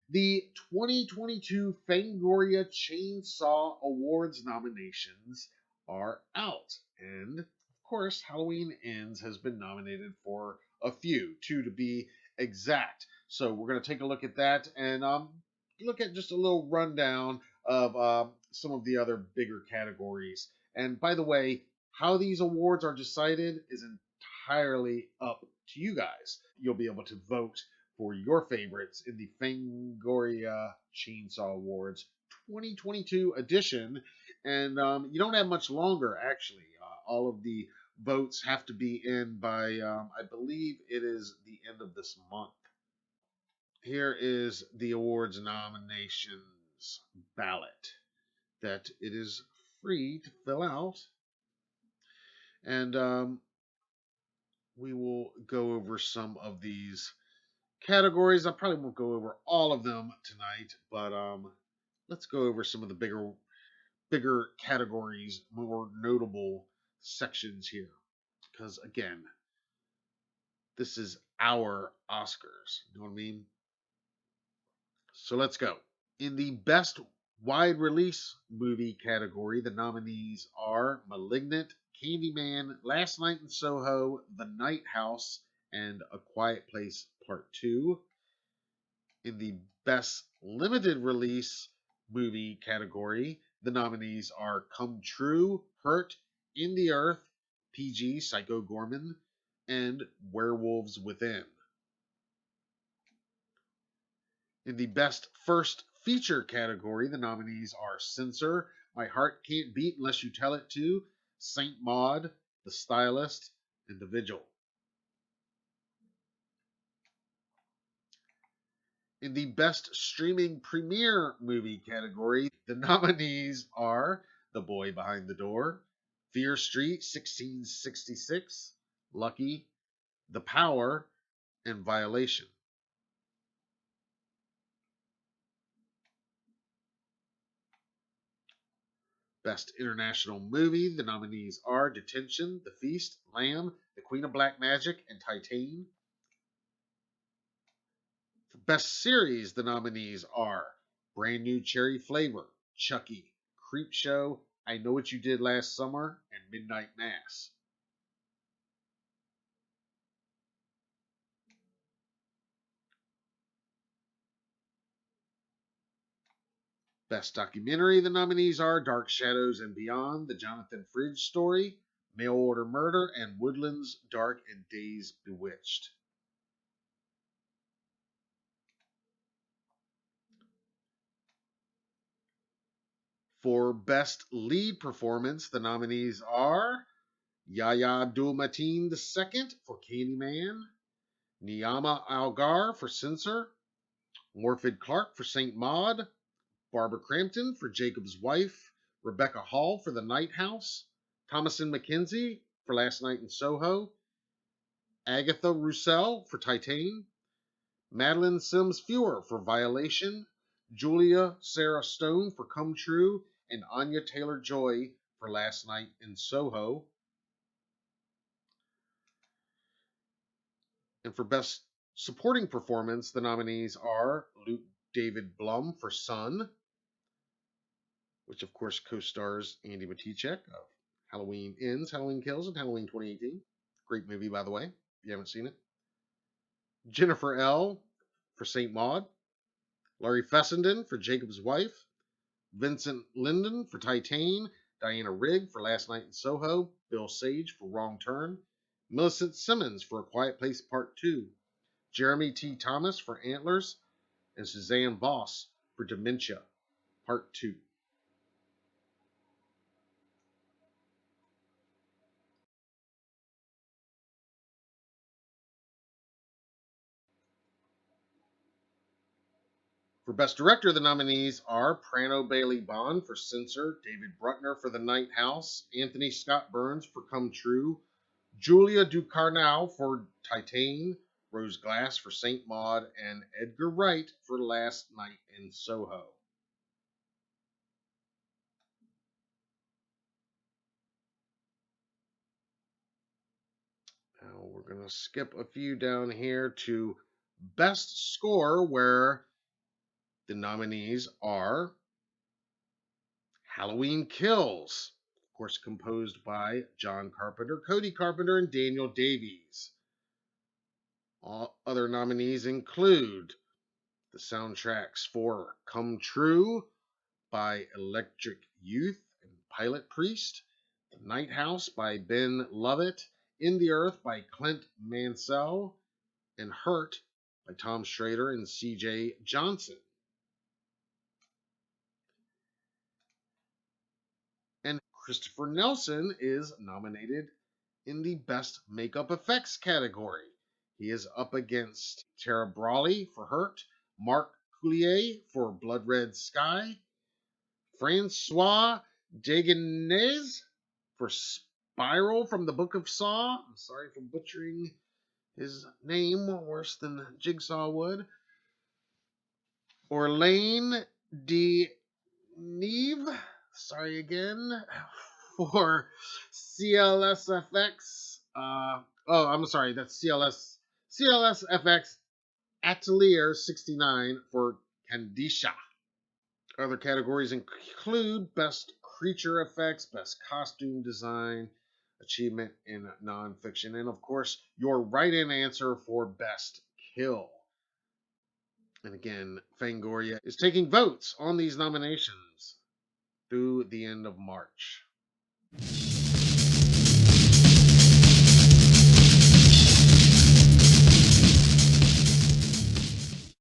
The 2022 Fangoria Chainsaw Awards nominations are out. And, of course, Halloween Ends has been nominated for a few, two to be exact. So we're going to take a look at that and look at just a little rundown of some of the other bigger categories. And by the way, how these awards are decided is entirely up to you guys. You'll be able to vote for your favorites in the Fangoria Chainsaw Awards 2022 edition. And you don't have much longer, actually. All of the votes have to be in by, I believe it is the end of this month. Here is the awards nominations ballot that it is free to fill out. And we will go over some of these categories. I probably won't go over all of them tonight, but let's go over some of the bigger categories, more notable sections here. Because again, this is our Oscars. You know what I mean? So let's go. In the best wide release movie category, the nominees are Malignant, Candyman, Last Night in Soho, The Night House, and A Quiet Place Part 2. In the best limited release movie category, the nominees are Come True, Hurt, In the Earth, PG, Psycho Gorman, and Werewolves Within. In the best first feature category, the nominees are Censor, My Heart Can't Beat Unless You Tell It To, Saint Maud, The Stylist, and The Vigil. In the best streaming premiere movie category, the nominees are The Boy Behind the Door, Fear Street 1666, Lucky, The Power, and Violation. Best International Movie, the nominees are Detention, The Feast, Lamb, The Queen of Black Magic, and Titane. For Best Series, the nominees are Brand New Cherry Flavor, Chucky, Creepshow, I Know What You Did Last Summer, and Midnight Mass. Best Documentary, the nominees are Dark Shadows and Beyond, The Jonathan Fridge Story, Mail Order Murder, and Woodlands Dark and Days Bewitched. For Best Lead Performance, the nominees are Yahya Abdul-Mateen II for Candyman, Niyama Algar for Censor, Morfydd Clark for Saint Maud, Barbara Crampton for Jacob's Wife, Rebecca Hall for The Night House, Thomasin McKenzie for Last Night in Soho, Agatha Roussel for Titane, Madeline Sims Fewer for Violation, Julia Sarah Stone for Come True, and Anya Taylor-Joy for Last Night in Soho. And for Best Supporting Performance, the nominees are Luke David Blum for Son, which of course co-stars Andy Matichek of Halloween Ends, Halloween Kills, and Halloween 2018. Great movie, by the way, if you haven't seen it. Jennifer L. for Saint Maud, Laurie Fessenden for Jacob's Wife, Vincent Linden for Titane, Diana Rigg for Last Night in Soho, Bill Sage for Wrong Turn, Millicent Simmons for A Quiet Place Part 2, Jeremy T. Thomas for Antlers, and Suzanne Voss for Dementia Part 2. For Best Director, the nominees are Prano Bailey Bond for Censor, David Bruckner for The Night House, Anthony Scott Burns for Come True, Julia Ducournau for Titane, Rose Glass for Saint Maud, and Edgar Wright for Last Night in Soho. Now we're going to skip a few down here to Best Score, where The nominees are Halloween Kills, of course, composed by John Carpenter, Cody Carpenter, and Daniel Davies. All other nominees include the soundtracks for Come True by Electric Youth and Pilot Priest, The Night House by Ben Lovett, In the Earth by Clint Mansell, and Hurt by Tom Schrader and C.J. Johnson. And Christopher Nelson is nominated in the Best Makeup Effects category. He is up against Tara Brawley for Hurt, Mark Coulier for Blood Red Sky, Francois Dagenais for Spiral from the Book of Saw. I'm sorry for butchering his name worse than Jigsaw would. Orlane de Neve, sorry again, for CLSFX. I'm sorry, that's CLSFX Atelier 69 for Candisha. Other categories include Best Creature Effects, Best Costume Design, Achievement in Nonfiction, and of course, your write-in answer for Best Kill. And again, Fangoria is taking votes on these nominations through the end of March.